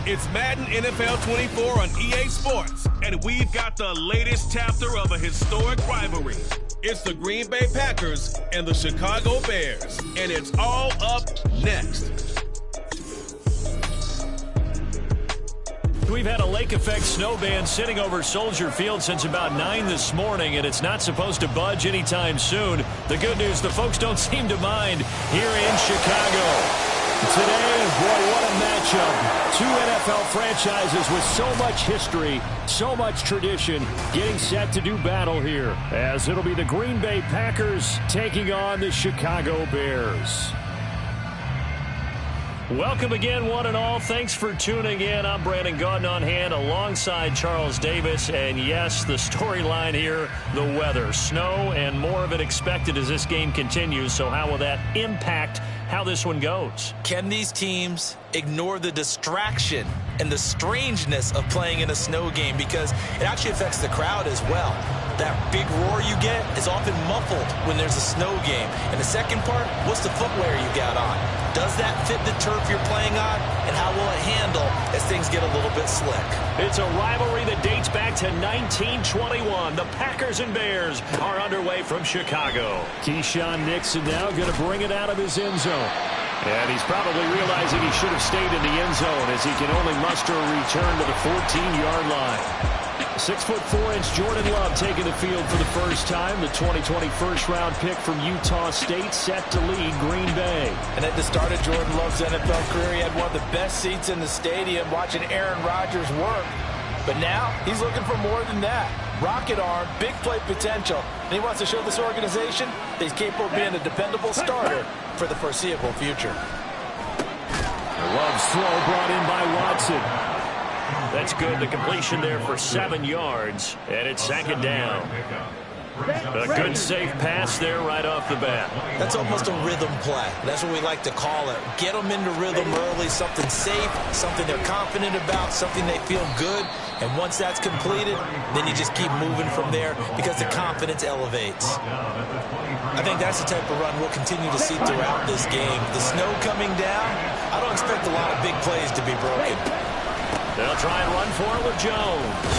It's Madden NFL 24 on EA Sports, and we've got the latest chapter of a historic rivalry. It's the Green Bay Packers and the Chicago Bears, and it's all up next. We've had a lake effect snow band sitting over Soldier Field since about 9 this morning, and it's not supposed to budge anytime soon. The good news, the folks don't seem to mind here in Chicago. Today, boy, what a matchup. Two NFL franchises with so much history, so much tradition, getting set to do battle here, as it'll be the Green Bay Packers taking on the Chicago Bears. Welcome again, one and all. Thanks for tuning in. I'm Brandon Gaudin on hand alongside Charles Davis. And yes, the storyline here, the weather. Snow and more of it expected as this game continues. So how will that impact how this one goes? Can these teams ignore the distraction and the strangeness of playing in a snow game? Because it actually affects the crowd as well. That big roar you get is often muffled when there's a snow game. And the second part, what's the footwear you got on? Does that fit the turf you're playing on? And how will it handle as things get a little bit slick? It's a rivalry that dates back to 1921. The Packers and Bears are underway from Chicago. Keyshawn Nixon now going to bring it out of his end zone. And he's probably realizing he should have stayed in the end zone as he can only muster a return to the 14-yard line. 6'4" Jordan Love taking the field for the first time. The 2020 first-round pick from Utah State set to lead Green Bay. And at the start of Jordan Love's NFL career, he had one of the best seats in the stadium watching Aaron Rodgers work. But now he's looking for more than that. Rocket arm, big play potential. And he wants to show this organization that he's capable of being a dependable starter for the foreseeable future. Love's throw brought in by Watson. That's good. The completion there for 7 yards, and it's second down. A good safe pass there right off the bat. That's almost a rhythm play. That's what we like to call it. Get them into rhythm early, something safe, something they're confident about, something they feel good. And once that's completed, then you just keep moving from there because the confidence elevates. I think that's the type of run we'll continue to see throughout this game. The snow coming down, I don't expect a lot of big plays to be broken. They'll try and run for it with Jones.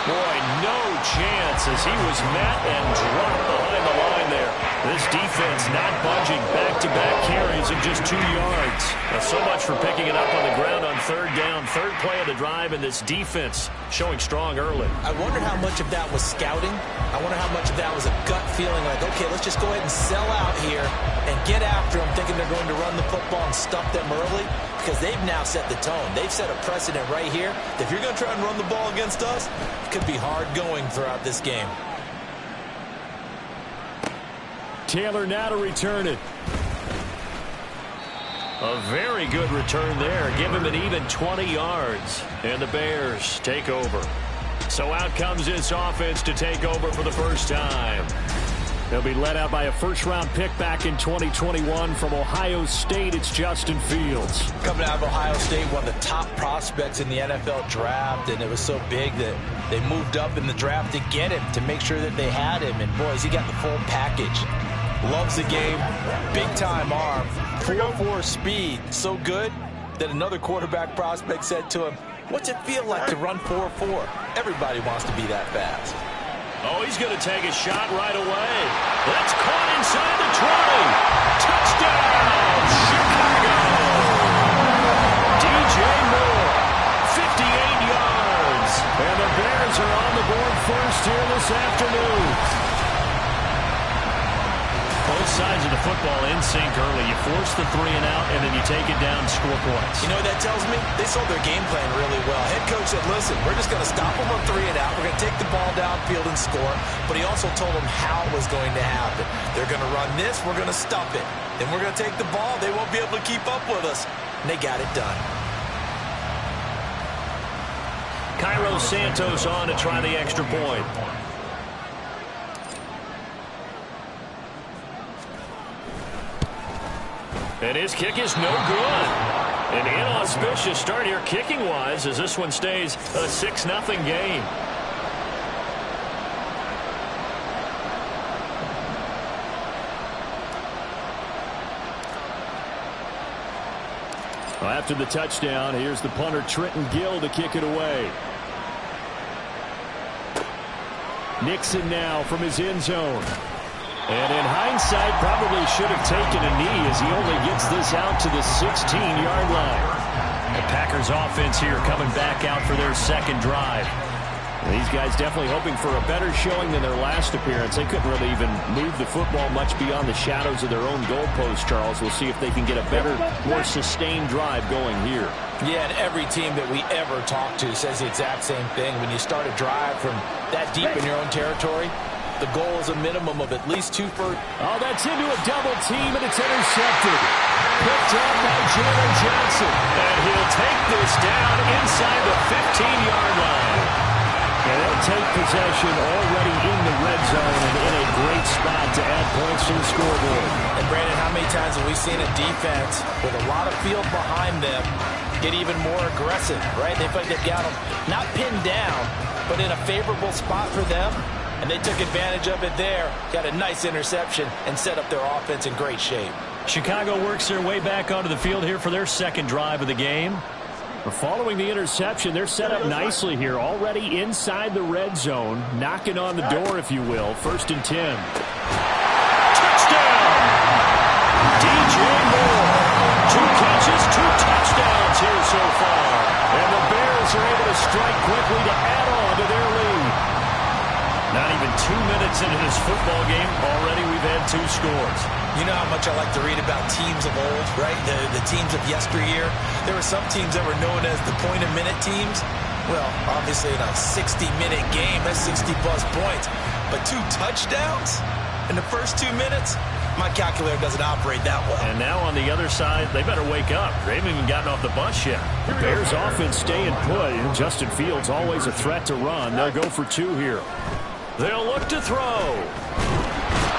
Boy, no chance as he was met and dropped behind the line there. This defense not budging, back-to-back carries in just 2 yards. Now, so much for picking it up on the ground on third down. Third play of the drive, and this defense showing strong early. I wonder how much of that was scouting. I wonder how much of that was a gut feeling like, okay, let's just go ahead and sell out here and get after them, thinking they're going to run the football and stuff them early, because they've now set the tone. They've set a precedent right here. If you're going to try and run the ball against us, it could be hard going throughout this game. Taylor now to return it. A very good return there. Give him an even 20 yards. And the Bears take over. So out comes this offense to take over for the first time. They'll be led out by a first-round pick back in 2021 from Ohio State. It's Justin Fields. Coming out of Ohio State, one of the top prospects in the NFL draft, and it was so big that they moved up in the draft to get him, to make sure that they had him. And, boys, he got the full package. Loves the game, big-time arm, 4.4 speed. So good that another quarterback prospect said to him, what's it feel like to run 4.4? Everybody wants to be that fast. Oh, he's going to take a shot right away. That's caught inside the 20. Touchdown, Chicago. DJ Moore, 58 yards. And the Bears are on the board first here this afternoon. Both sides of the football in sync early. You force the 3 and out, and then you take it down and score points. You know what that tells me? They sold their game plan really well. Head coach said, listen, we're just going to stop them on 3 and out. We're going to take the ball downfield and score. But he also told them how it was going to happen. They're going to run this. We're going to stuff it. Then we're going to take the ball. They won't be able to keep up with us. And they got it done. Cairo Santos on to try the extra point. And his kick is no good. An inauspicious start here kicking-wise as this one stays a 6-0 game. Well, after the touchdown, here's the punter Trenton Gill to kick it away. Nixon now from his end zone. And in hindsight, probably should have taken a knee as he only gets this out to the 16-yard line. The Packers offense here coming back out for their second drive. These guys definitely hoping for a better showing than their last appearance. They couldn't really even move the football much beyond the shadows of their own goalpost, Charles. We'll see if they can get a better, more sustained drive going here. Yeah, and every team that we ever talk to says the exact same thing. When you start a drive from that deep in your own territory, the goal is a minimum of at least 2 first. Oh, that's into a double team, and it's intercepted. Picked up by Jalen Johnson. And he'll take this down inside the 15-yard line. And they'll take possession already in the red zone and in a great spot to add points to the scoreboard. And, Brandon, how many times have we seen a defense with a lot of field behind them get even more aggressive, right? They feel like they've got them not pinned down, but in a favorable spot for them. And they took advantage of it there, got a nice interception, and set up their offense in great shape. Chicago works their way back onto the field here for their second drive of the game. Following the interception, they're set up nicely here, already inside the red zone, knocking on the door, if you will. 1st and 10. Touchdown! DJ Moore. 2 catches, 2 touchdowns here so far. And the Bears are able to strike quickly to add on to their lead. Not even 2 minutes into this football game, already we've had 2 scores. You know how much I like to read about teams of old, right? The teams of yesteryear. There were some teams that were known as the point-a-minute teams. Well, obviously in a 60-minute game, that's 60-plus points. But 2 touchdowns in the first 2 minutes? My calculator doesn't operate that well. And now on the other side, they better wake up. They haven't even gotten off the bus yet. The Bears offense staying put. Justin Fields always a threat to run. They'll go for 2 here. They'll look to throw.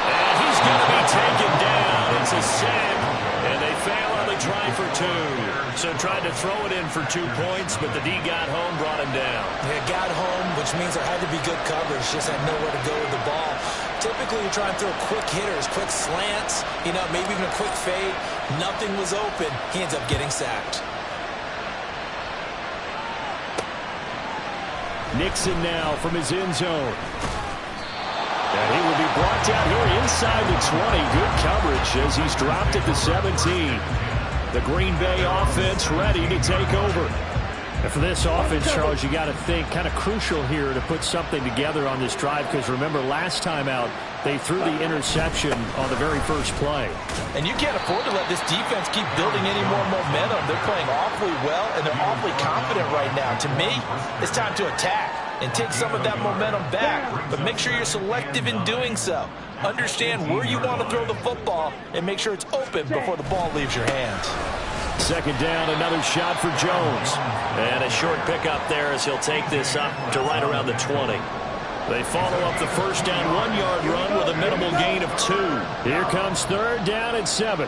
And he's going to be taken down. It's a sack. And they fail on the try for 2. So tried to throw it in for 2 points, but the D got home, brought him down. Yeah, got home, which means there had to be good coverage. Just had nowhere to go with the ball. Typically, you're trying to throw quick hitters, quick slants, maybe even a quick fade. Nothing was open. He ends up getting sacked. Nixon now from his end zone. And he will be brought down here inside the 20. Good coverage as he's dropped at the 17. The Green Bay offense ready to take over. And for this offense, Charles, you got to think kind of crucial here to put something together on this drive because remember last time out they threw the interception on the very first play. And you can't afford to let this defense keep building any more momentum. They're playing awfully well and they're awfully confident right now. To me, it's time to attack and take some of that momentum back, but make sure you're selective in doing so. Understand where you want to throw the football and make sure it's open before the ball leaves your hands. 2nd down, another shot for Jones. And a short pickup there as he'll take this up to right around the 20. They follow up the 1st down 1-yard run with a minimal gain of 2. Here comes 3rd down and 7.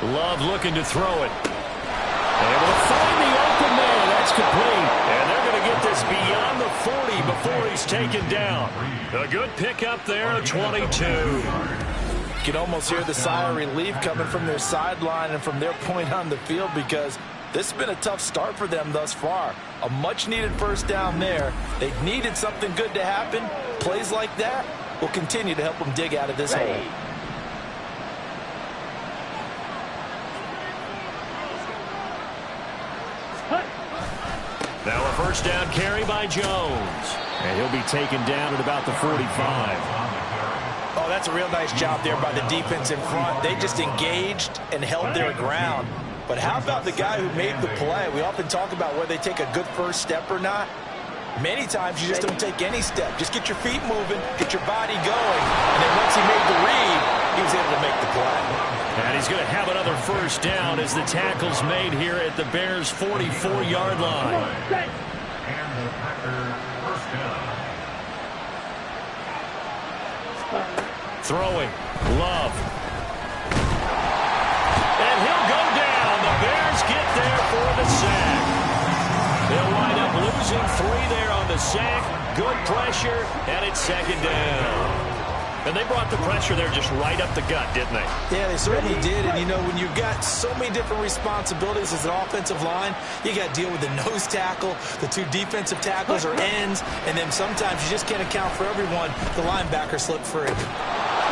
Love looking to throw it. Able to find the open man. That's complete. And they're going to get this beyond the 40 before he's taken down. A good pickup there, 22. You can almost hear the sigh of relief coming from their sideline and from their point on the field because this has been a tough start for them thus far. A much-needed 1st down there. They needed something good to happen. Plays like that will continue to help them dig out of this hole. Now a 1st down carry by Jones. And he'll be taken down at about the 45. Oh, that's a real nice job there by the defense in front. They just engaged and held their ground. But how about the guy who made the play? We often talk about whether they take a good first step or not. Many times you just don't take any step. Just get your feet moving, get your body going. And then once he made the read, he was able to make the play. And he's going to have another 1st down as the tackle's made here at the Bears' 44-yard line. Throwing. Love. And he'll go down. The Bears get there for the sack. They'll wind up losing 3 there on the sack. Good pressure, and it's 2nd down. And they brought the pressure there just right up the gut, didn't they? Yeah, they certainly did. And, you know, when you've got so many different responsibilities as an offensive line, you got to deal with the nose tackle, the two defensive tackles or ends, and then sometimes you just can't account for everyone. The linebacker slipped free.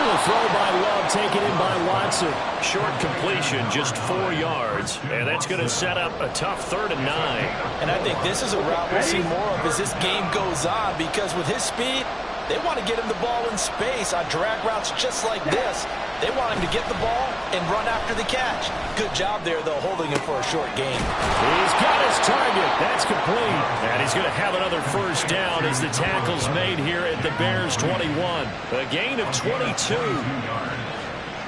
The throw by Love, taken in by Watson. Short completion, just 4 yards. And that's going to set up a tough 3rd and 9. And I think this is a route we'll see more of as this game goes on, because with his speed, they want to get him the ball in space on drag routes just like this. They want him to get the ball and run after the catch. Good job there, though, holding him for a short gain. He's got his target. That's complete. And he's going to have another first down as the tackle's made here at the Bears 21. A gain of 22.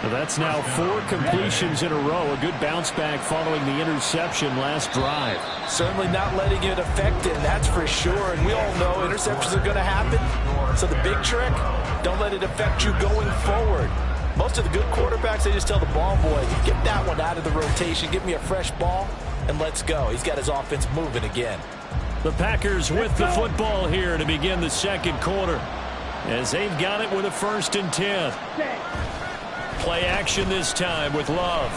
That's now 4 completions in a row. A good bounce back following the interception last drive. Certainly not letting it affect him, that's for sure. And we all know interceptions are going to happen. So the big trick, don't let it affect you going forward. Most of the good quarterbacks, they just tell the ball boy, get that one out of the rotation, give me a fresh ball, and let's go. He's got his offense moving again. The Packers with the football here to begin the second quarter, as they've got it with a 1st and 10. Play action this time with Love.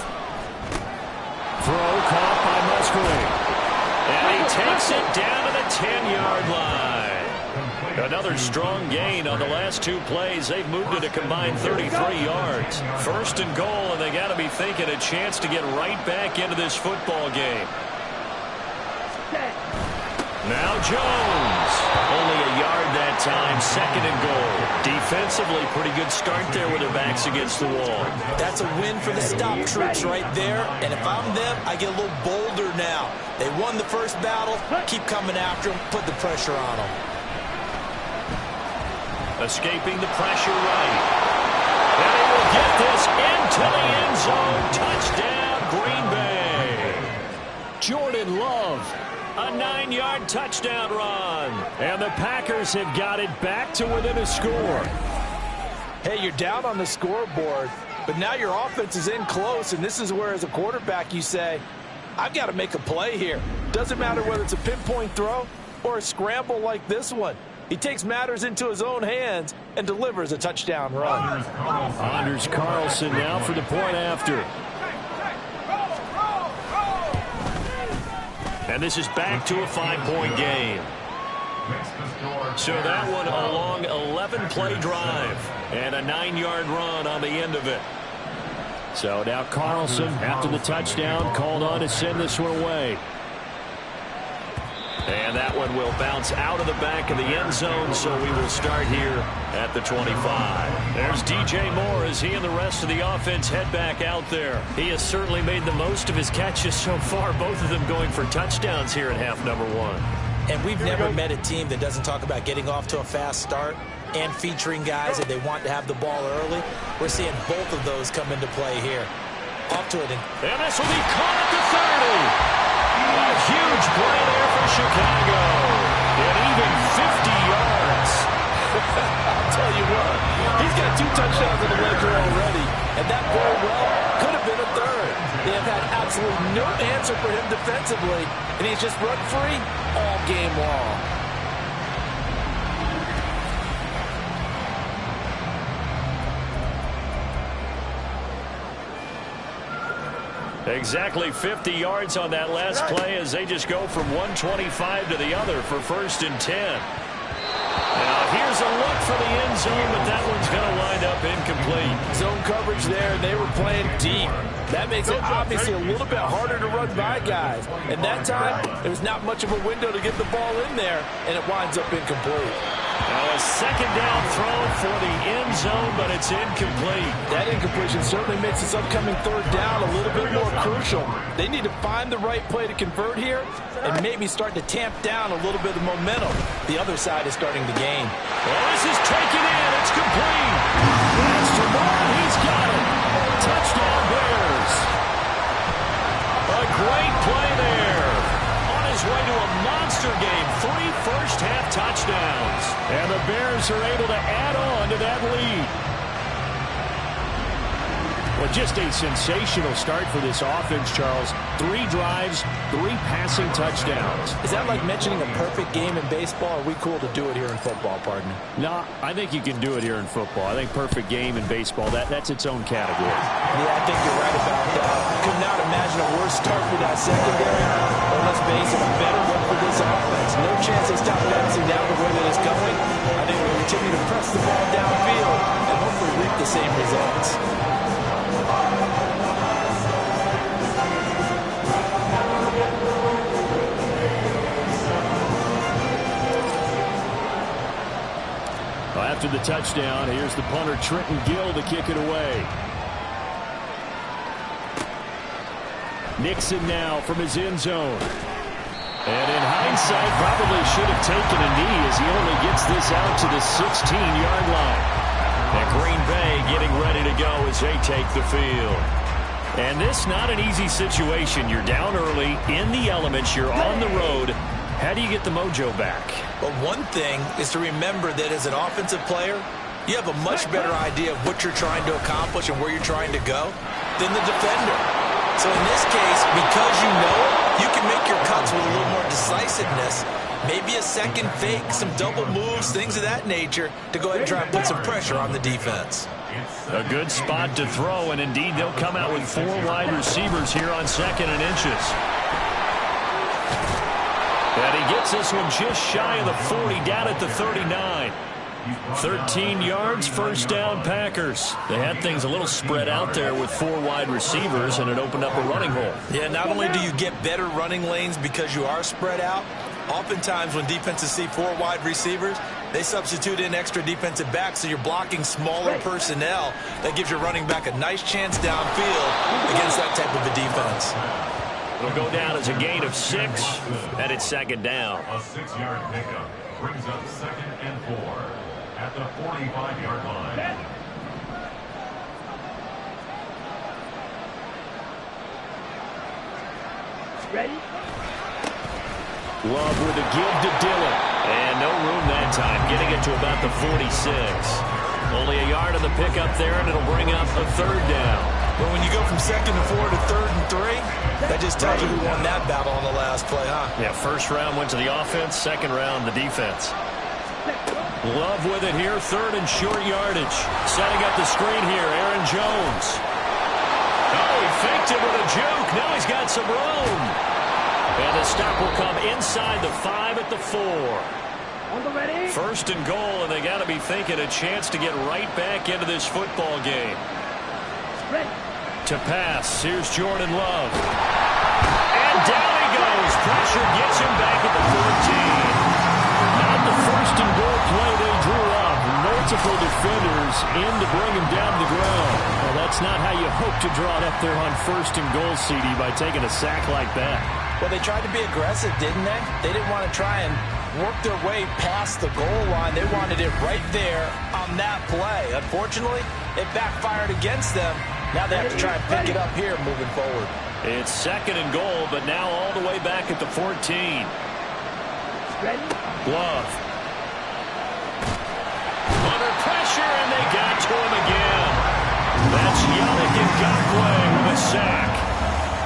Throw caught by Musgrave. And he takes it down to the 10-yard line. Another strong gain on the last 2 plays. They've moved it a combined 33 yards. 1st and goal, and they got to be thinking a chance to get right back into this football game. Now Jones. Only a yard that time. 2nd and goal. Defensively, pretty good start there with their backs against the wall. That's a win for the stop troops right there. And if I'm them, I get a little bolder now. They won the first battle. Keep coming after them. Put the pressure on them. Escaping the pressure right. And he will get this into the end zone. Touchdown, Green Bay. Jordan Love. A 9-yard touchdown run. And the Packers have got it back to within a score. Hey, you're down on the scoreboard, but now your offense is in close, and this is where, as a quarterback, you say, I've got to make a play here. Doesn't matter whether it's a pinpoint throw or a scramble like this one. He takes matters into his own hands and delivers a touchdown run. Anders Carlson now for the point after. And this is back to a 5-point game. So that one a long 11-play drive and a 9-yard run on the end of it. So now Carlson, after the touchdown, called on to send this one away. And that one will bounce out of the back of the end zone, so we will start here at the 25. There's DJ Moore as he and the rest of the offense head back out there. He has certainly made the most of his catches so far, both of them going for touchdowns here in half number 1. And we've never met a team that doesn't talk about getting off to a fast start and featuring guys that they want to have the ball early. We're seeing both of those come into play here. Off to it. And this will be caught at the 30. A huge play there for Chicago. And even 50 yards. I'll tell you what, he's got 2 touchdowns in the ledger already, and that very well could have been a 3rd. They have had absolutely no answer for him defensively, and he's just run free all game long. Exactly 50 yards on that last play as they just go from 125 to the other for 1st and 10. Now here's a look for the end zone, but that one's going to wind up incomplete. Zone coverage there, and they were playing deep. That makes it obviously a little bit harder to run by guys. And that time, there was not much of a window to get the ball in there, and it winds up incomplete. Now a 2nd down throw for the end zone, but it's incomplete. That incompletion certainly makes this upcoming 3rd down a little bit more crucial. They need to find the right play to convert here and maybe start to tamp down a little bit of momentum. The other side is starting the game. Well, this is taken in. It's complete. That's Jamar. He's got it. Touchdown Bears. A great play there. On his way to a monster game. 3 first-half touchdowns. And the Bears are able to add on to that lead. Well, just a sensational start for this offense, Charles. 3 drives, 3 passing touchdowns. Is that like mentioning a perfect game in baseball? Or are we cool to do it here in football, partner? No, I think you can do it here in football. I think perfect game in baseball, that's its own category. Yeah, I think you're right about that. Could not imagine a worse start for that secondary. Or let's face it, a better one for this offense. No chance they stop passing down the way that it's going. I think we'll continue to press the ball downfield and hopefully reap the same results. After the touchdown, here's the punter, Trenton Gill, to kick it away. Nixon now from his end zone. And in hindsight, probably should have taken a knee as he only gets this out to the 16-yard line. And Green Bay getting ready to go as they take the field. And this not an easy situation. You're down early, in the elements, you're on the road. How do you get the mojo back? Well, one thing is to remember that as an offensive player, you have a much better idea of what you're trying to accomplish and where you're trying to go than the defender. So in this case, because you know it, you can make your cuts with a little more decisiveness. Maybe a second fake, some double moves, things of that nature to go ahead and try and put some pressure on the defense. A good spot to throw, and indeed they'll come out with 4 wide receivers here on 2nd and inches. And he gets this one just shy of the 40, down at the 39. 13 yards, first down, Packers. They had things a little spread out there with 4 wide receivers, and it opened up a running hole. Yeah, not only do you get better running lanes because you are spread out, oftentimes when defenses see 4 wide receivers, they substitute in extra defensive backs, so you're blocking smaller personnel. That gives your running back a nice chance downfield against that type of a defense. It'll go down as a gain of 6, and it's 2nd down. A 6-yard pickup brings up 2nd and 4 at the 45-yard line. Ready? Love with a give to Dillon. And no room that time, getting it to about the 46. Only a yard on the pickup there, and it'll bring up a 3rd down. But when you go from 2nd and 4 to 3rd and 3, that just tells you who won that battle on the last play, huh? Yeah, first round went to the offense, 2nd round the defense. Love with it here, 3rd and short yardage. Setting up the screen here, Aaron Jones. Oh, he faked it with a juke. Now he's got some room. And the stop will come inside the 5 at the 4. First and goal, and they got to be thinking a chance to get right back into this football game. To pass, here's Jordan Love. And down he goes. Pressure gets him back at the 14. Not the first and goal play they drew up. Multiple defenders in to bring him down to the ground. Well, that's not how you hope to draw it up there on 1st and goal, CD, by taking a sack like that. Well, they tried to be aggressive, didn't they? They didn't want to try and work their way past the goal line. They wanted it right there on that play. Unfortunately, it backfired against them. Now they have to try and pick it up here moving forward. It's 2nd and goal, but now all the way back at the 14. Love. Under pressure, and they got to him again. That's Yannick Ngakoue with a sack.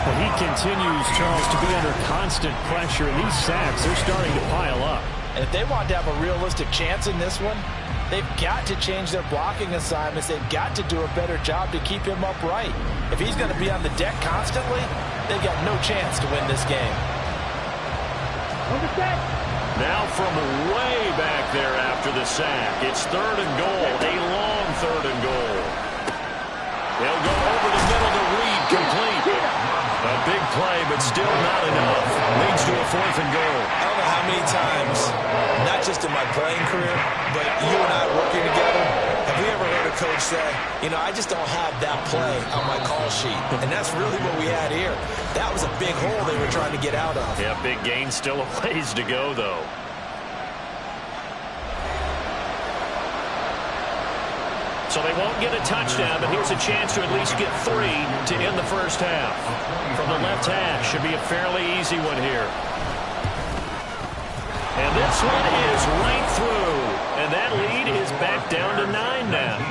But he continues, Charles, to be under constant pressure, and these sacks, they're starting to pile up. And if they want to have a realistic chance in this one, they've got to change their blocking assignments. They've got to do a better job to keep him upright. If he's going to be on the deck constantly, they've got no chance to win this game. Now from way back there after the sack, it's 3rd and goal, a long 3rd and goal. They'll go over the middle to Reed, complete. A big play, but still not enough. Leads to a 4th and goal. I don't know how many times, not just in my playing career, but you and I working together, have we ever heard a coach say, you know, I just don't have that play on my call sheet. And that's really what we had here. That was a big hole they were trying to get out of. Yeah, big gain, still a ways to go, though. So they won't get a touchdown, but here's a chance to at least get 3 to end the first half. From the left hash, should be a fairly easy one here. And this one is right through. And that lead is back down to 9 now.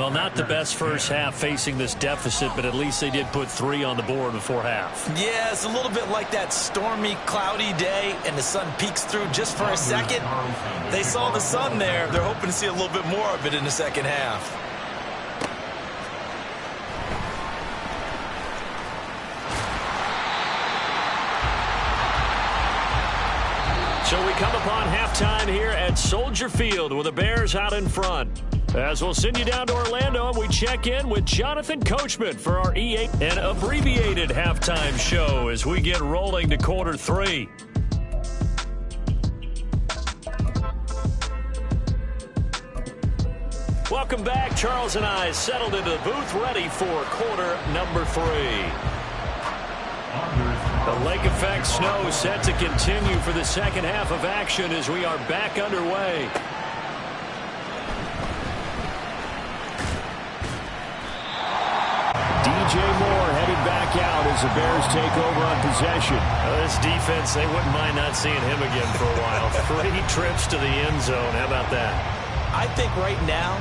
Well, not the best first half facing this deficit, but at least they did put 3 on the board before half. Yeah, it's a little bit like that stormy, cloudy day, and the sun peeks through just for a second. They saw the sun there. They're hoping to see a little bit more of it in the second half. So we come upon halftime here at Soldier Field with the Bears out in front. As we'll send you down to Orlando, and we check in with Jonathan Coachman for our EA and abbreviated halftime show as we get rolling to quarter 3. Welcome back. Charles and I settled into the booth ready for quarter number 3. The lake effect snow set to continue for the second half of action as we are back underway. DJ Moore headed back out as the Bears take over on possession. This defense, they wouldn't mind not seeing him again for a while. 3 trips to the end zone. How about that? I think right now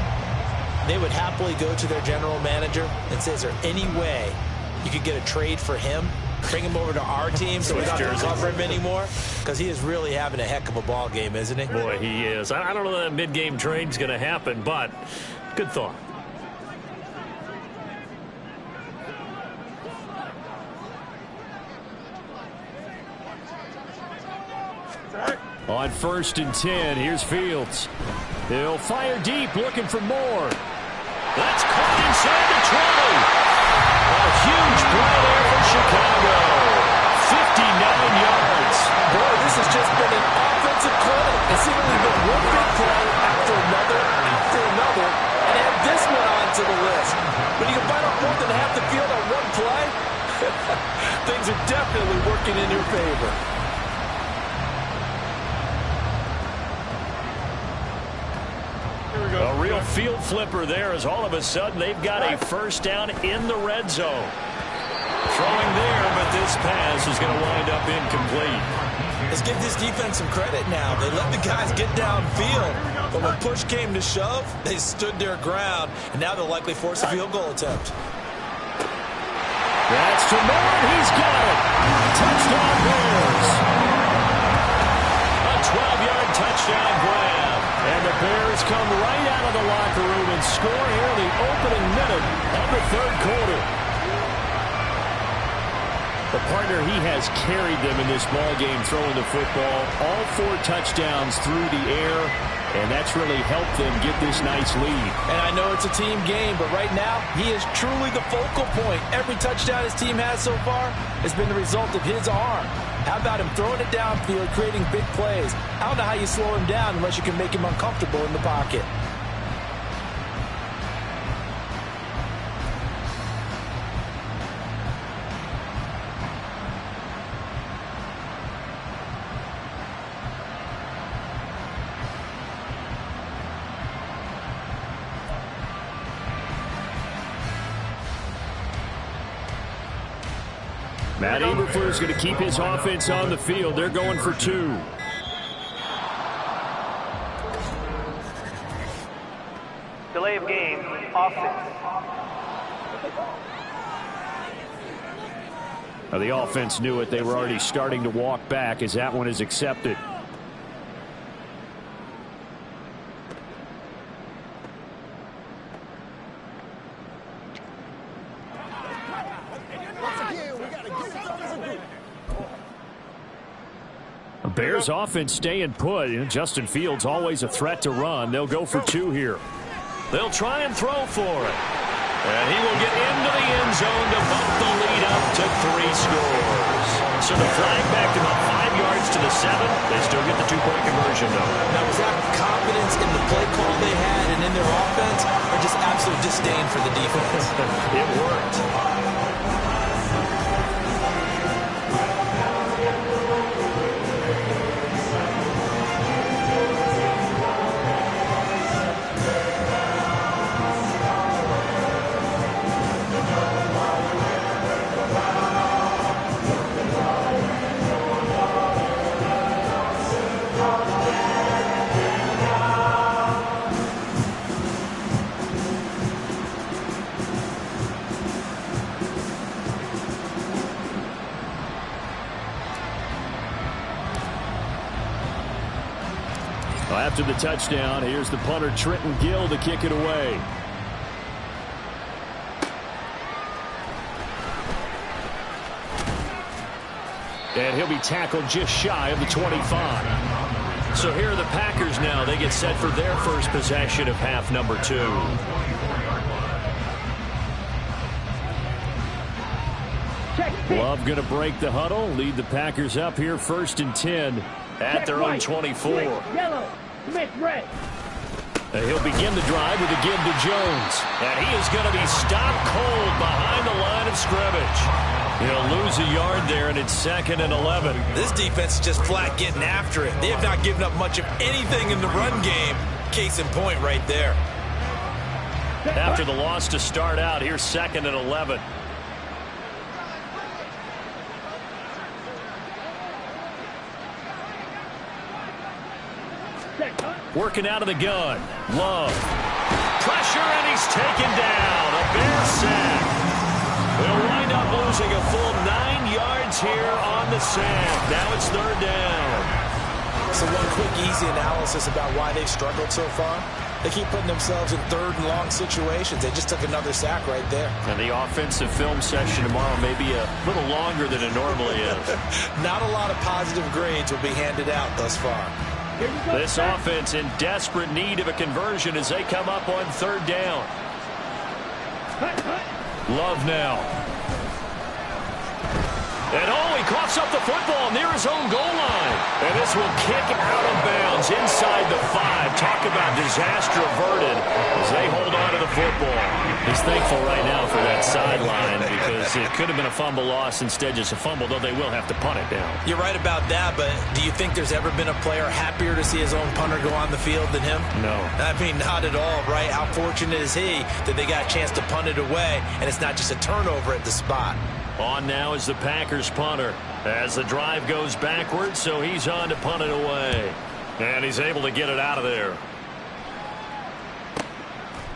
they would happily go to their general manager and say, is there any way you could get a trade for him? Bring him over to our team so we don't have to cover him anymore? Because he is really having a heck of a ball game, isn't he? Boy, he is. I don't know that mid-game trade's going to happen, but good thought. On 1st and 10, here's Fields. He'll fire deep, looking for more. That's caught inside the 20. A huge play there for Chicago. 59 yards. Boy, this has just been an offensive clinic. It's seemingly been one big play after another, and add this one on to the list. When you can bite off more than half the field on one play, things are definitely working in your favor. A real field flipper there as all of a sudden they've got a first down in the red zone. Throwing there, but this pass is going to wind up incomplete. Let's give this defense some credit now. They let the guys get downfield, but when push came to shove, they stood their ground, and now they'll likely force a field goal attempt. That's to Moore. He's got it. Touchdown Bears. A 12-yard touchdown grab. And the Bears come right out of the locker room and score here in the opening minute of the third quarter. The partner, he has carried them in this ball game throwing the football. All 4 touchdowns through the air, and that's really helped them get this nice lead. And I know it's a team game, but right now, he is truly the focal point. Every touchdown his team has so far has been the result of his arm. How about him throwing it downfield, creating big plays? I don't know how you slow him down unless you can make him uncomfortable in the pocket. Matt Eberflus is going to keep his offense on the field. They're going for 2. Delay of game, offense. Now, the offense knew it. They were already starting to walk back as that one is accepted. Bears offense staying put. Justin Fields always a threat to run. They'll go for 2 here. They'll try and throw for it. And he will get into the end zone to bump the lead up to 3 scores. So the flag back to about 5 yards to the 7. They still get the 2-point conversion, though. Now, was that confidence in the play call they had and in their offense, or just absolute disdain for the defense? It worked. After the touchdown, here's the punter, Trenton Gill, to kick it away. And he'll be tackled just shy of the 25. So here are the Packers now. They get set for their first possession of half number 2. Love going to break the huddle, lead the Packers up here 1st and 10 at their own 24. Yellow, Smith, red. He'll begin the drive with a give to Jones. And he is going to be stopped cold behind the line of scrimmage. He'll lose a yard there, and it's 2nd and 11. This defense is just flat getting after it. They have not given up much of anything in the run game. Case in point right there. After the loss to start out, here's 2nd and 11. Working out of the gun. Love. Pressure, and he's taken down. A Bear sack. They'll wind up losing a full 9 yards here on the sack. Now it's 3rd down. So one quick, easy analysis about why they've struggled so far. They keep putting themselves in 3rd and long situations. They just took another sack right there. And the offensive film session tomorrow may be a little longer than it normally is. Not a lot of positive grades will be handed out thus far. This offense in desperate need of a conversion as they come up on 3rd down. Love now. And he coughs up the football near his own goal line. And this will kick out of bounds inside the 5. Talk about disaster averted as they hold on to the football. He's thankful right now for that sideline because it could have been a fumble loss, instead just a fumble, though they will have to punt it down. You're right about that, but do you think there's ever been a player happier to see his own punter go on the field than him? No. I mean, not at all, right? How fortunate is he that they got a chance to punt it away, and it's not just a turnover at the spot. On now is the Packers punter as the drive goes backwards, so he's on to punt it away. And he's able to get it out of there.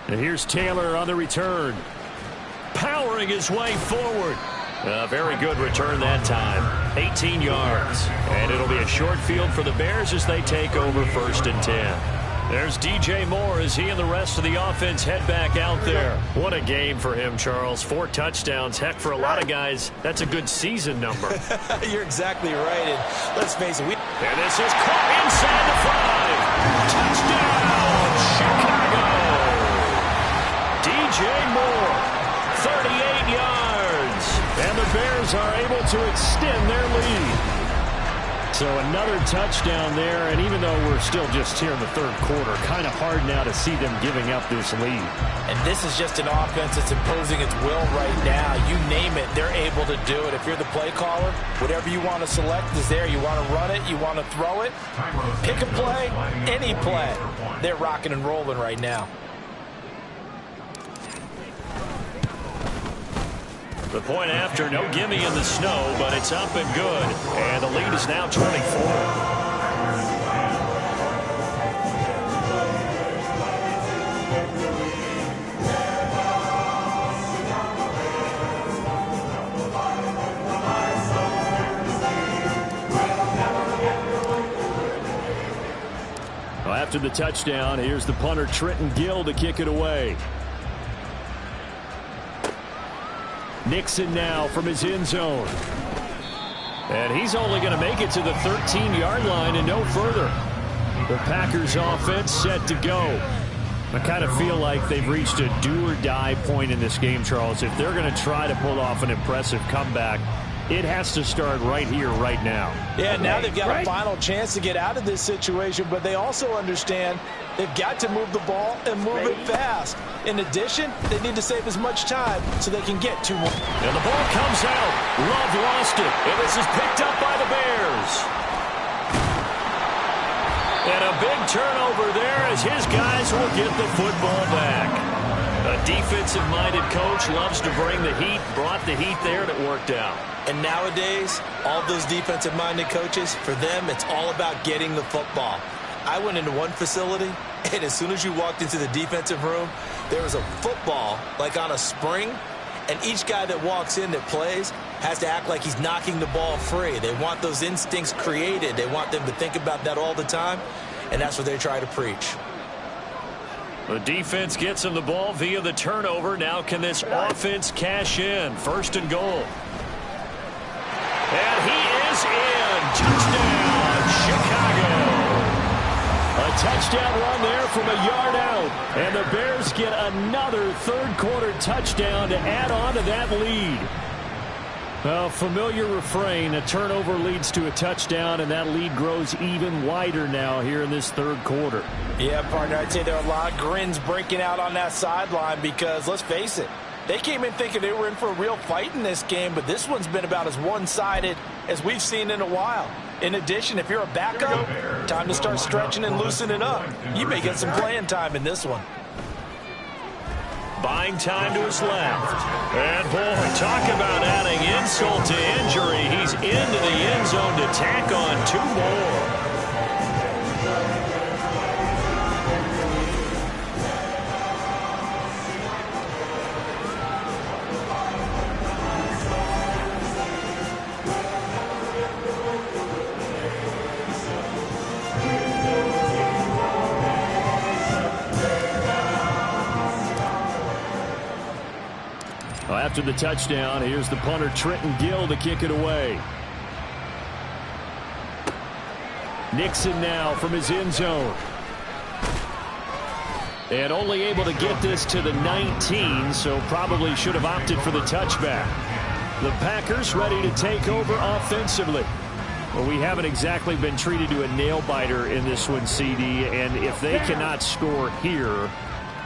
And here's Taylor on the return. Powering his way forward. A very good return that time. 18 yards. And it'll be a short field for the Bears as they take over 1st and 10. There's DJ Moore as he and the rest of the offense head back out there. What a game for him, Charles. 4 touchdowns. Heck, for a lot of guys, that's a good season number. You're exactly right. And let's face it. And this is caught inside the 5. Touchdown, Chicago. DJ Moore, 38 yards. And the Bears are able to extend their lead. So another touchdown there, and even though we're still just here in the 3rd quarter, kind of hard now to see them giving up this lead. And this is just an offense that's imposing its will right now. You name it, they're able to do it. If you're the play caller, whatever you want to select is there. You want to run it, you want to throw it, pick a play, any play. They're rocking and rolling right now. The point after, no gimme in the snow, but it's up and good. And the lead is now 24. Well, after the touchdown, here's the punter, Trenton Gill, to kick it away. Nixon now from his end zone. And he's only going to make it to the 13-yard line and no further. The Packers offense set to go. I kind of feel like they've reached a do-or-die point in this game, Charles. If they're going to try to pull off an impressive comeback, it has to start right here, right now. Yeah, now they've got a final chance to get out of this situation, but they also understand they've got to move the ball and move it fast. In addition, they need to save as much time so they can get 2 more. And the ball comes out. Love lost it. And this is picked up by the Bears. And a big turnover there as his guys will get the football back. A defensive-minded coach loves to bring the heat, brought the heat there, and it worked out. And nowadays, all those defensive-minded coaches, for them, it's all about getting the football. I went into one facility, and as soon as you walked into the defensive room, there was a football, like on a spring, and each guy that walks in that plays has to act like he's knocking the ball free. They want those instincts created. They want them to think about that all the time. and that's what they try to preach. The defense gets him the ball via the turnover. Now can this offense cash in? First and goal. And he is in. Touchdown, Chicago. A touchdown run there from a yard out. And the Bears get another third-quarter touchdown to add on to that lead. Well, familiar refrain. A turnover leads to a touchdown, and that lead grows even wider now here in this third quarter. Yeah, partner, I'd say there are a lot of grins breaking out on that sideline because, let's face it, they came in thinking they were in for a real fight in this game, but this one's been about as one-sided as we've seen in a while. In addition, if you're a backup, time to start stretching and loosening up. You may get some playing time in this one. Buying time to his left. And, boy, talk about adding insult to injury. He's into the end zone to tack on 2 more. After the touchdown, here's the punter Trenton Gill to kick it away. Nixon now from his end zone. And only able to get this to the 19, so probably should have opted for the touchback. The Packers ready to take over offensively. Well, we haven't exactly been treated to a nail-biter in this one, CD, and if they cannot score here,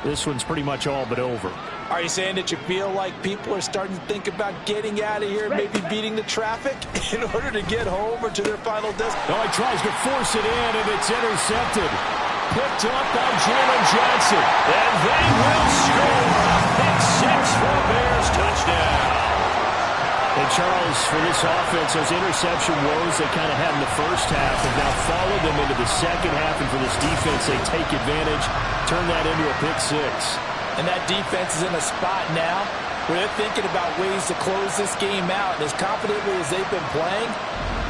this one's pretty much all but over. Are you saying that you feel like people are starting to think about getting out of here, maybe beating the traffic in order to get home or to their final destination? Oh, he tries to force it in, and it's intercepted. Picked up by Jalen Johnson. And they will score. Pick 6 for the Bears. Touchdown. And Charles, for this offense, those interception woes they kind of had in the first half have now followed them into the second half. And for this defense, they take advantage, turn that into a pick 6. And that defense is in a spot now where they're thinking about ways to close this game out. And as confidently as they've been playing,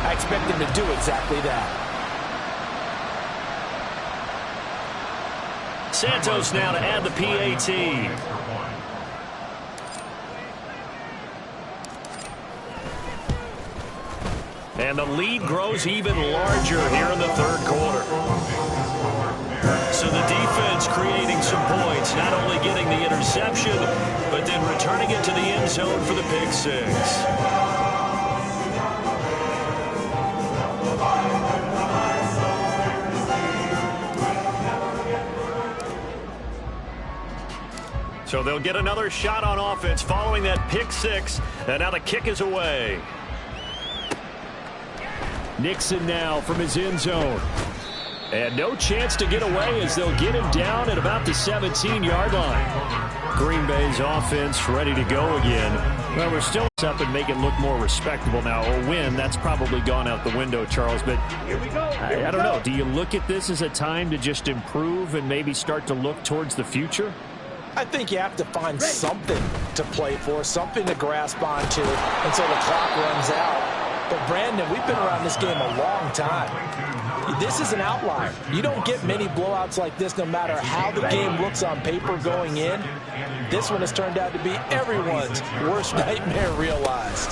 I expect them to do exactly that. Santos now to add the PAT. And the lead grows even larger here in the third quarter. So the defense creating some points, not only getting the interception, but then returning it to the end zone for the pick 6. So they'll get another shot on offense following that pick 6, and now the kick is away. Nixon now from his end zone. And no chance to get away as they'll get him down at about the 17-yard line. Green Bay's offense ready to go again. Well, we're still up and make it look more respectable now. A win, that's probably gone out the window, Charles. But I don't know. Do you look at this as a time to just improve and maybe start to look towards the future? I think you have to find something to play for, something to grasp onto until the clock runs out. But, Brandon, we've been around this game a long time. This is an outlier. You don't get many blowouts like this no matter how the game looks on paper going in. This one has turned out to be everyone's worst nightmare realized.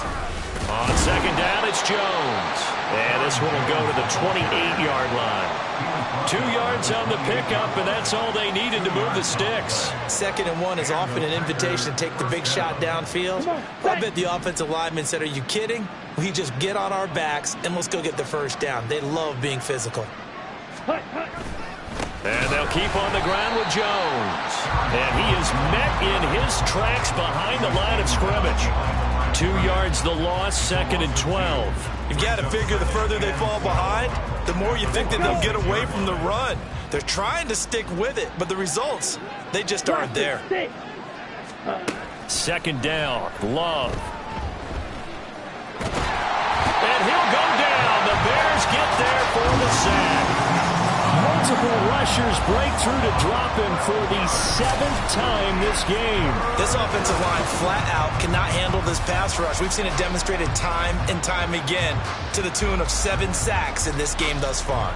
On second down, it's Jones. And this one will go to the 28-yard line. 2 yards on the pickup, and that's all they needed to move the sticks. 2nd and 1 is often an invitation to take the big shot downfield. I bet the offensive lineman said, are you kidding? We just get on our backs and let's go get the first down. They love being physical. And they'll keep on the ground with Jones. And he is met in his tracks behind the line of scrimmage. 2 yards the loss, 2nd and 12. You've got to figure the further they fall behind, the more you think that they'll get away from the run. They're trying to stick with it, but the results, they just aren't there. 2nd down, Love. And he'll go down. The Bears get there for the sack. Multiple rushers break through to drop him for the 7th time this game. This offensive line flat out cannot handle this pass rush. We've seen it demonstrated time and time again to the tune of 7 sacks in this game thus far.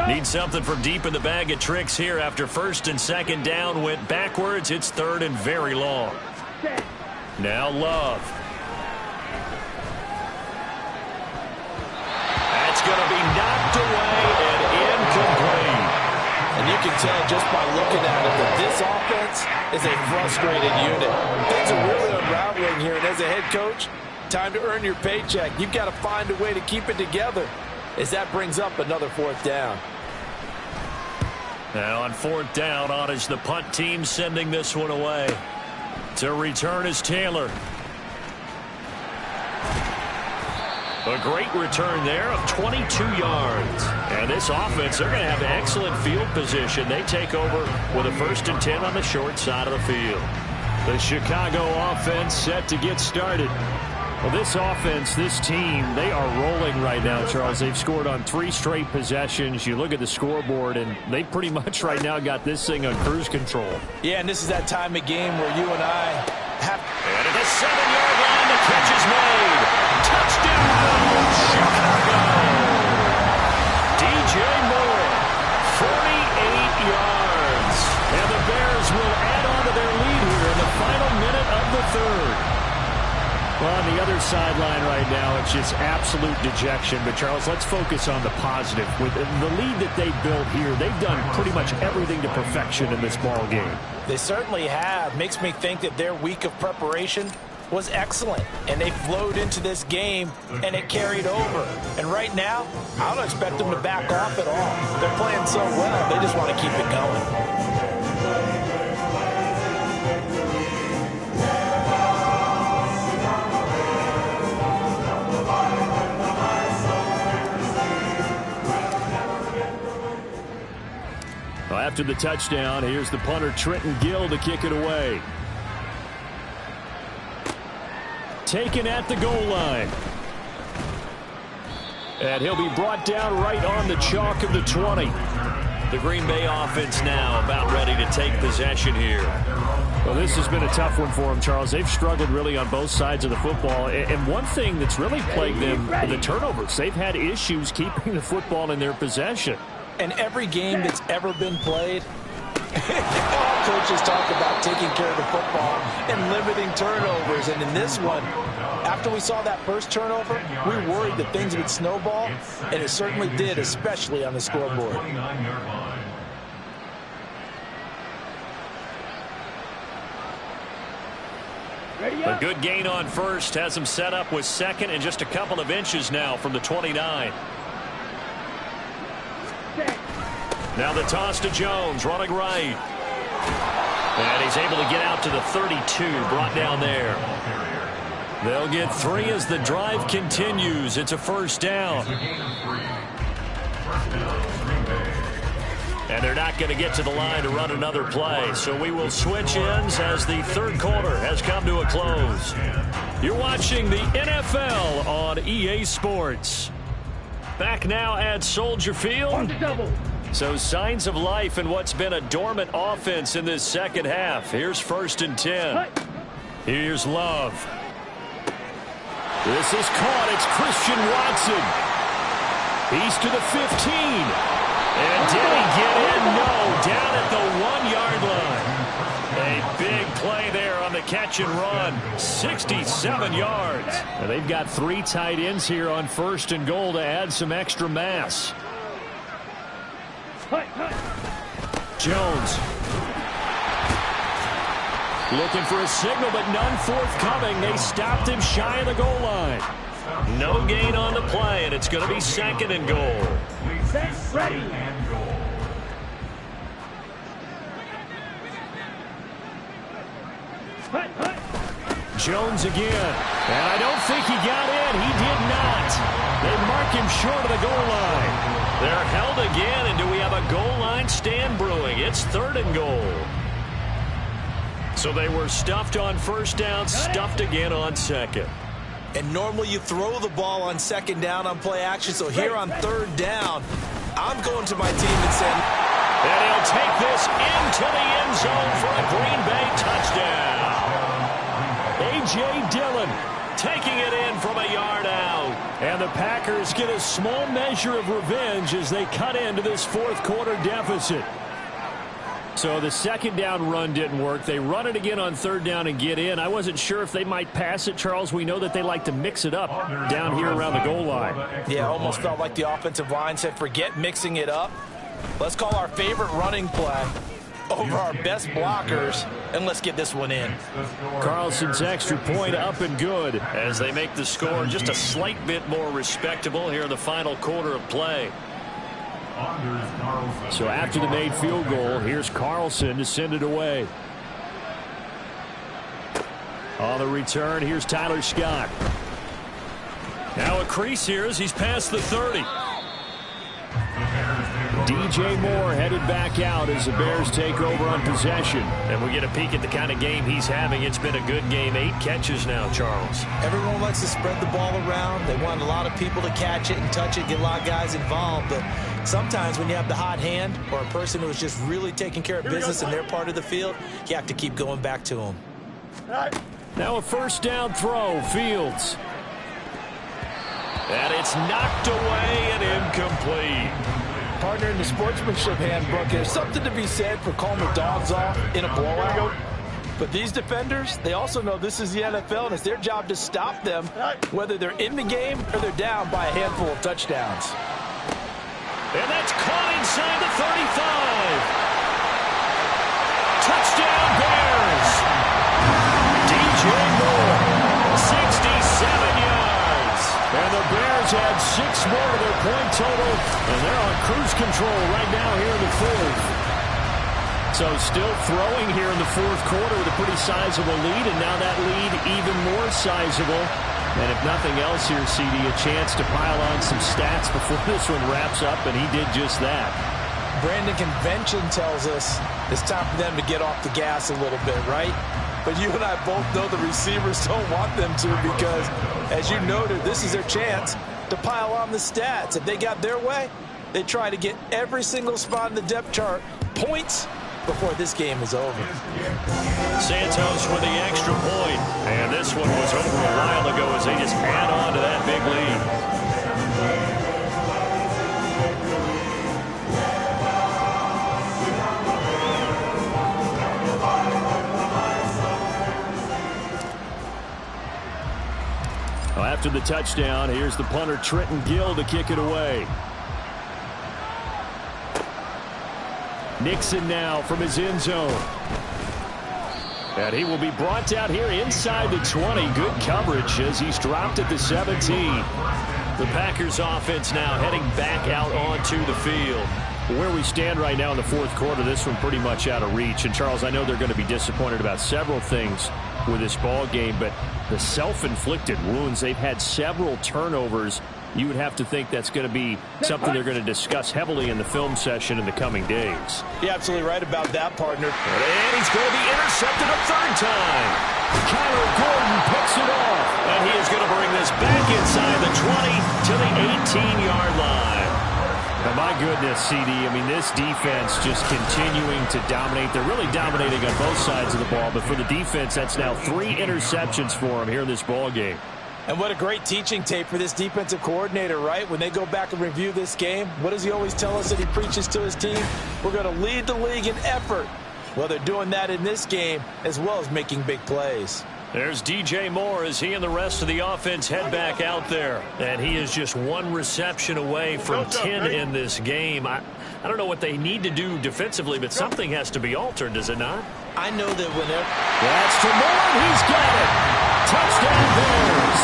Need something from deep in the bag of tricks here after first and second down went backwards. It's third and very long. Now Love. That's going to be knocked away and incomplete. And you can tell just by looking at it that this offense is a frustrated unit. Things are really unraveling here, and as a head coach, time to earn your paycheck. You've got to find a way to keep it together as that brings up another fourth down. Now on fourth down, on is the punt team sending this one away. To return is Taylor. A great return there of 22 yards. And this offense, they're going to have excellent field position. They take over with a 1st and 10 on the short side of the field. The Chicago offense set to get started. Well, this offense, this team, they are rolling right now, Charles. They've scored on 3 straight possessions. You look at the scoreboard, and they pretty much right now got this thing on cruise control. Yeah, and this is that time of game where you and I have... And at the 7-yard line, the catch is made. Touchdown, Chicago. DJ Moore, 48 yards. And the Bears will add on to their lead here in the final minute of the third. Well, on the other sideline right now, it's just absolute dejection. But, Charles, let's focus on the positive. With the lead that they built here, they've done pretty much everything to perfection in this ball game. They certainly have. Makes me think that their week of preparation was excellent. And they flowed into this game, and it carried over. And right now, I don't expect them to back off at all. They're playing so well, they just want to keep it going. After the touchdown, here's the punter Trenton Gill to kick it away. Taken at the goal line. And he'll be brought down right on the chalk of the 20. The Green Bay offense now about ready to take possession here. Well, this has been a tough one for them, Charles. They've struggled really on both sides of the football. And one thing that's really plagued them, the turnovers. They've had issues keeping the football in their possession. And every game that's ever been played, all coaches talk about taking care of the football and limiting turnovers. And in this one, after we saw that first turnover, we worried that things would snowball, and it certainly did, especially on the scoreboard. A good gain on first has them set up with second and just a couple of inches now from the 29. Now the toss to Jones, running right. And he's able to get out to the 32, brought down there. They'll get 3 as the drive continues. It's a first down. And they're not going to get to the line to run another play. So we will switch ends as the third quarter has come to a close. You're watching the NFL on EA Sports. Back now at Soldier Field. So signs of life in what's been a dormant offense in this second half. Here's 1st and 10. Here's Love. This is caught. It's Christian Watson. He's to the 15. And did he get in? No. Down at the 1-yard line. A big play there on the catch and run. 67 yards. And they've got 3 tight ends here on 1st and goal to add some extra mass. Jones. Looking for a signal, but none forthcoming. They stopped him shy of the goal line. No gain on the play, and it's going to be 2nd and goal. Set, ready. Jones again. And I don't think he got in. He did not. They mark him short of the goal line. They're held again, and do we have a goal line stand brewing? It's 3rd and goal. So they were stuffed on first down, stuffed again on second. And normally you throw the ball on 2nd down on play action, so here on 3rd down, I'm going to my team and saying... And he'll take this into the end zone for a Green Bay touchdown. A.J. Dillon taking it in from a yard out. And the Packers get a small measure of revenge as they cut into this fourth quarter deficit. So the second down run didn't work. They run it again on third down and get in. I wasn't sure if they might pass it, Charles. We know that they like to mix it up down here around the goal line. Yeah, almost felt like the offensive line said, forget mixing it up. Let's call our favorite running play over our best blockers, and let's get this one in. Carlson's extra point up and good as they make the score just a slight bit more respectable here in the final quarter of play. So after the made field goal, here's Carlson to send it away. On the return, here's Tyler Scott. Now a crease here as he's past the 30. DJ Moore headed back out as the Bears take over on possession. And we get a peek at the kind of game he's having. It's been a good game. 8 catches now, Charles. Everyone likes to spread the ball around. They want a lot of people to catch it and touch it, get a lot of guys involved. But sometimes when you have the hot hand or a person who's just really taking care of business in their part of the field, you have to keep going back to them. Now a first down throw, Fields. And it's knocked away and incomplete. Partner, in the sportsmanship handbook, there's something to be said for calling the dogs off in a blowout. But these defenders, they also know this is the NFL, and it's their job to stop them, whether they're in the game or they're down by a handful of touchdowns. And that's caught inside the 35. Touchdown, Bears. DJ Moore, 67 yards. And the Bears had 6 more to their point total, and they're on cruise control right now here in the fourth. So still throwing here in the fourth quarter with a pretty sizable lead, and now that lead even more sizable. And if nothing else here, CD, a chance to pile on some stats before this one wraps up, and he did just that. Brandon, convention tells us it's time for them to get off the gas a little bit, right? But you and I both know the receivers don't want them to because, as you noted, this is their chance to pile on the stats. If they got their way, they try to get every single spot in the depth chart points before this game is over. Santos with the extra point. And this one was over a while ago as they just add on to that big lead. After the touchdown, here's the punter Trenton Gill to kick it away. Nixon now from his end zone. And he will be brought out here inside the 20. Good coverage as he's dropped at the 17. The Packers offense now heading back out onto the field. Where we stand right now in the fourth quarter, this one pretty much out of reach. And, Charles, I know they're going to be disappointed about several things with this ball game, but the self-inflicted wounds, they've had several turnovers. You would have to think that's going to be something they're going to discuss heavily in the film session in the coming days. You're absolutely right about that, partner. And he's going to be intercepted a third time. Kyler Gordon picks it off. And he is going to bring this back inside the 20 to the 18-yard line. And my goodness, CD, I mean, this defense just continuing to dominate. They're really dominating on both sides of the ball, but for the defense, that's now 3 interceptions for them here in this ball game. And what a great teaching tape for this defensive coordinator, right? When they go back and review this game, what does he always tell us that he preaches to his team? We're going to lead the league in effort. Well, they're doing that in this game as well as making big plays. There's DJ Moore as he and the rest of the offense head back out there. And he is just 1 reception away from 10 in this game. I don't know what they need to do defensively, but something has to be altered, does it not? I know that whenever... That's to Moore, and he's got it. Touchdown Bears.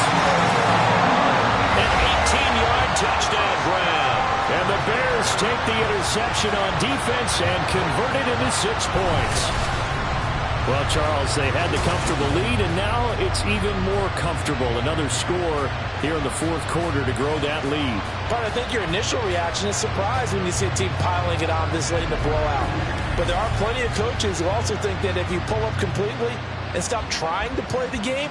An 18-yard touchdown grab. And the Bears take the interception on defense and convert it into 6 points. Well, Charles, they had the comfortable lead, and now it's even more comfortable. Another score here in the fourth quarter to grow that lead. But I think your initial reaction is surprise when you see a team piling it on this late in the blowout. But there are plenty of coaches who also think that if you pull up completely and stop trying to play the game,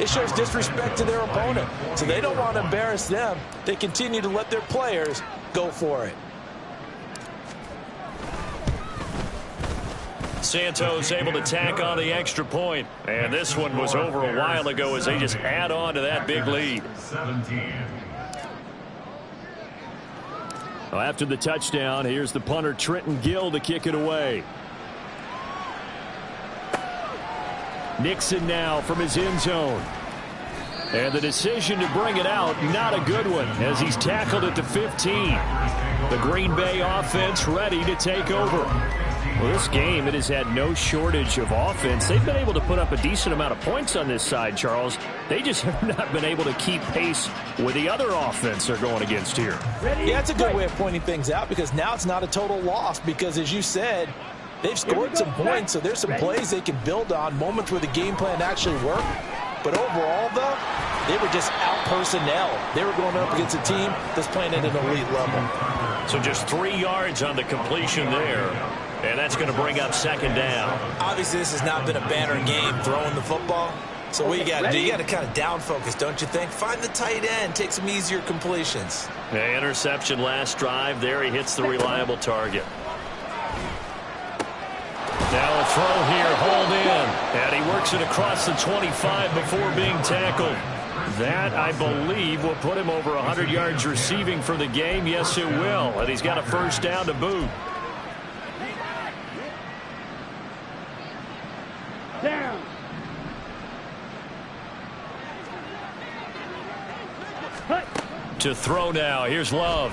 it shows disrespect to their opponent. So they don't want to embarrass them. They continue to let their players go for it. Santos able to tack on the extra point. And this one was over a while ago as they just add on to that big lead. Well, after the touchdown, here's the punter Trenton Gill to kick it away. Nixon now from his end zone. And the decision to bring it out, not a good one, as he's tackled at the 15. The Green Bay offense ready to take over. Well, this game, it has had no shortage of offense. They've been able to put up a decent amount of points on this side, Charles. They just have not been able to keep pace with the other offense they're going against here. Yeah, that's a good way of pointing things out, because now it's not a total loss, because as you said, they've scored some points, so there's some plays they can build on, moments where the game plan actually worked. But overall, though, they were just out-personnel. They were going up against a team that's playing at an elite level. So just 3 yards on the completion there. And that's going to bring up second down. Obviously, this has not been a banner game throwing the football. So what you got to do, you got to kind of down focus, don't you think? Find the tight end, take some easier completions. The interception last drive. There he hits the reliable target. Now a throw here, hold in. And he works it across the 25 before being tackled. That, I believe, will put him over 100 yards receiving for the game. Yes, it will. And he's got a first down to boot. Down. To throw now. Here's Love.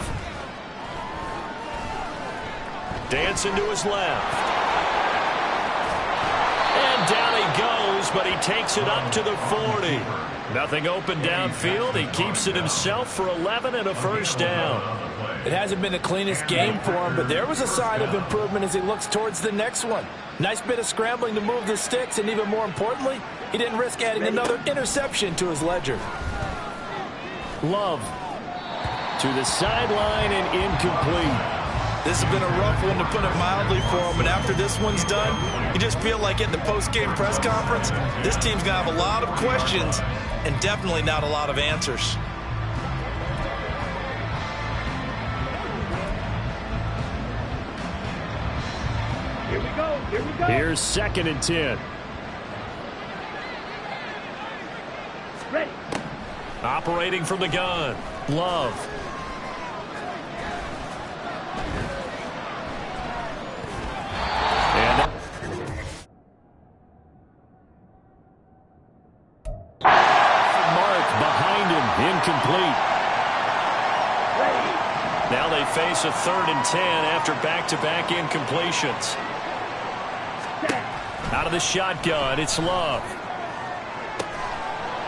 Dancing to his left. And down he goes, but he takes it up to the 40. Nothing open downfield. He keeps it himself for 11 and a first down. It hasn't been the cleanest game for him, but there was a sign of improvement as he looks towards the next one. Nice bit of scrambling to move the sticks, and even more importantly, he didn't risk adding another interception to his ledger. Love to the sideline and incomplete. This has been a rough one, to put it mildly, for him, but after this one's done, you just feel like at the post-game press conference, this team's going to have a lot of questions and definitely not a lot of answers. Here we go. Here we go. Here's 2nd and 10. Ready. Operating from the gun. Love. And Mark behind him. Incomplete. Now they face a 3rd and 10 after back-to-back incompletions. Out of the shotgun, it's Love.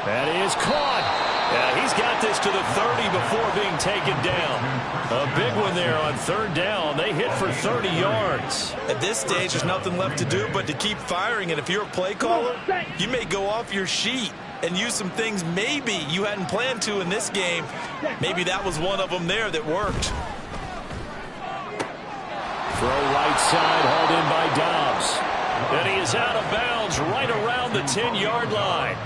That is caught. Yeah, he's got this to the 30 before being taken down. A big one there on 3rd down. They hit for 30 yards. At this stage, there's nothing left to do but to keep firing. And if you're a play caller, you may go off your sheet and use some things maybe you hadn't planned to in this game. Maybe that was one of them there that worked. Throw right side, hauled in by Dobbs. And he is out of bounds right around the 10-yard line.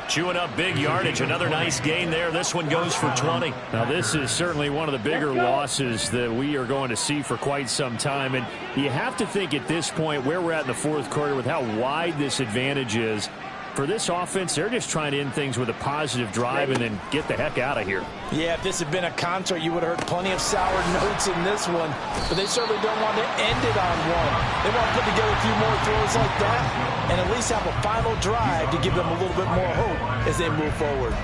Chewing up big yardage. Another nice gain there. This one goes for 20. Now, this is certainly one of the bigger losses that we are going to see for quite some time. And you have to think at this point, where we're at in the 4th quarter, with how wide this advantage is, for this offense, they're just trying to end things with a positive drive and then get the heck out of here. Yeah, if this had been a concert, you would have heard plenty of sour notes in this one. But they certainly don't want to end it on one. They want to put together a few more throws like that and at least have a final drive to give them a little bit more hope as they move forward.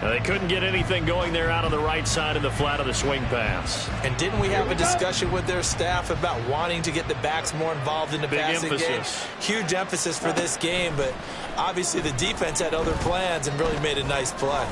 They couldn't get anything going there out on the right side of the flat of the swing pass. And didn't we have a discussion with their staff about wanting to get the backs more involved in the passing game? Huge emphasis for this game, but obviously the defense had other plans and really made a nice play.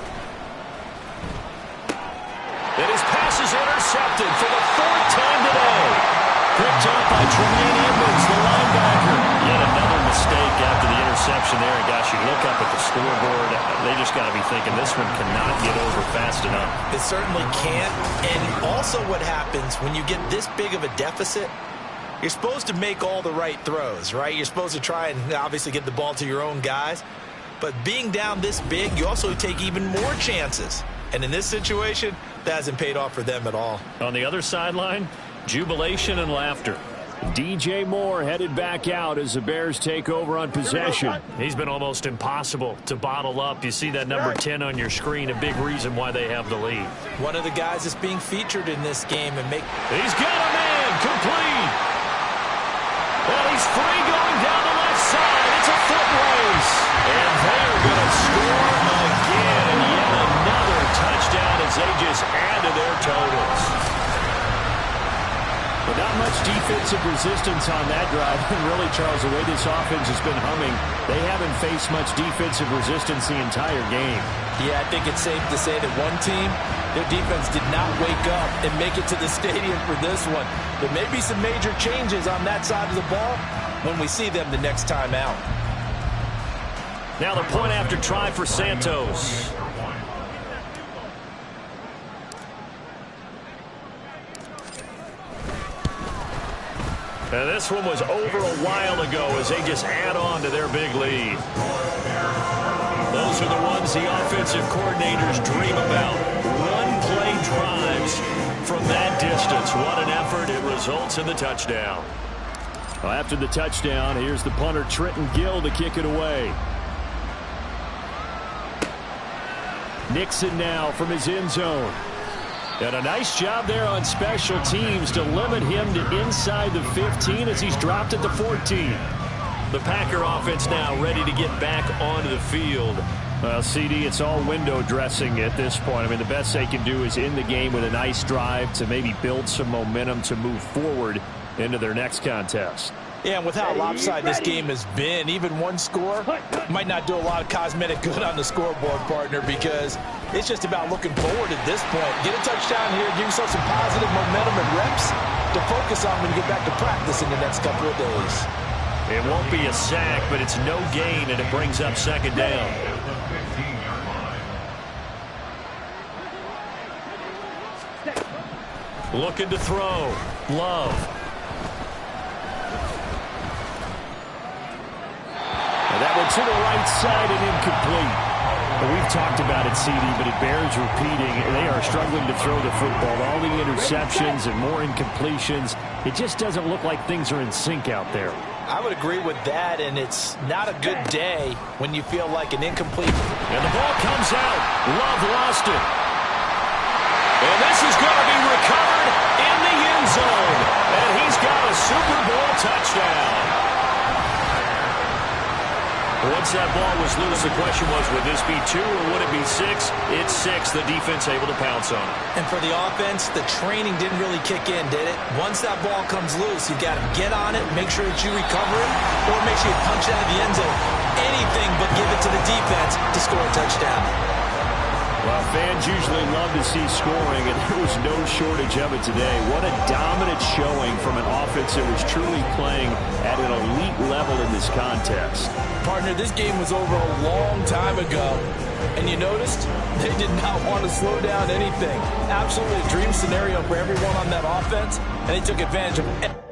And his pass is intercepted for the 4th time today. Picked up by Tremaine Edmonds, the linebacker. Yet another mistake after the interception there. And gosh, you look up at the scoreboard, they just got to be thinking this one cannot get over fast enough. It certainly can't. And also what happens when you get this big of a deficit, you're supposed to make all the right throws, right? You're supposed to try and obviously get the ball to your own guys. But being down this big, you also take even more chances. And in this situation, that hasn't paid off for them at all. On the other sideline, jubilation and laughter. DJ Moore headed back out as the Bears take over on possession. He's been almost impossible to bottle up. You see that number 10 on your screen, a big reason why they have the lead. One of the guys that's being featured in this game. He's got a man, complete. Well, he's free going down the left side. It's a foot race. And they're going to score again. And yet another touchdown as they just add to their totals. But not much defensive resistance on that drive. And really, Charles, the way this offense has been humming, they haven't faced much defensive resistance the entire game. Yeah, I think it's safe to say that one team, their defense did not wake up and make it to the stadium for this one. There may be some major changes on that side of the ball when we see them the next time out. Now the point after try for Santos. And this one was over a while ago as they just add on to their big lead. Those are the ones the offensive coordinators dream about. One-play drives from that distance. What an effort. It results in the touchdown. Well, after the touchdown, here's the punter, Trenton Gill, to kick it away. Nixon now from his end zone. And a nice job there on special teams to limit him to inside the 15 as he's dropped at the 14. The Packer offense now ready to get back onto the field. Well, CD, it's all window dressing at this point. I mean, the best they can do is end the game with a nice drive to maybe build some momentum to move forward into their next contest. Yeah, and with how lopsided this game has been, even one score might not do a lot of cosmetic good on the scoreboard, partner, because it's just about looking forward at this point. Get a touchdown here, give yourself some positive momentum and reps to focus on when you get back to practice in the next couple of days. It won't be a sack, but it's no gain, and it brings up second down. Looking to throw. Love. That one to the right side and incomplete. Well, we've talked about it, CD, but it bears repeating. They are struggling to throw the football. All the interceptions and more incompletions. It just doesn't look like things are in sync out there. I would agree with that, and it's not a good day when you feel like an incomplete. And the ball comes out. Love lost it. And this is going to be recovered in the end zone. And he's got a Super Bowl touchdown. Once that ball was loose, the question was, would this be 2 or would it be 6? It's 6. The defense able to pounce on it. And for the offense, the training didn't really kick in, did it? Once that ball comes loose, you've got to get on it, make sure that you recover it, or make sure you punch it out of the end zone. Anything but give it to the defense to score a touchdown. Well, fans usually love to see scoring, and there was no shortage of it today. What a dominant showing from an offense that was truly playing at an elite level in this contest. Partner, this game was over a long time ago, and you noticed they did not want to slow down anything. Absolutely a dream scenario for everyone on that offense, and they took advantage of it.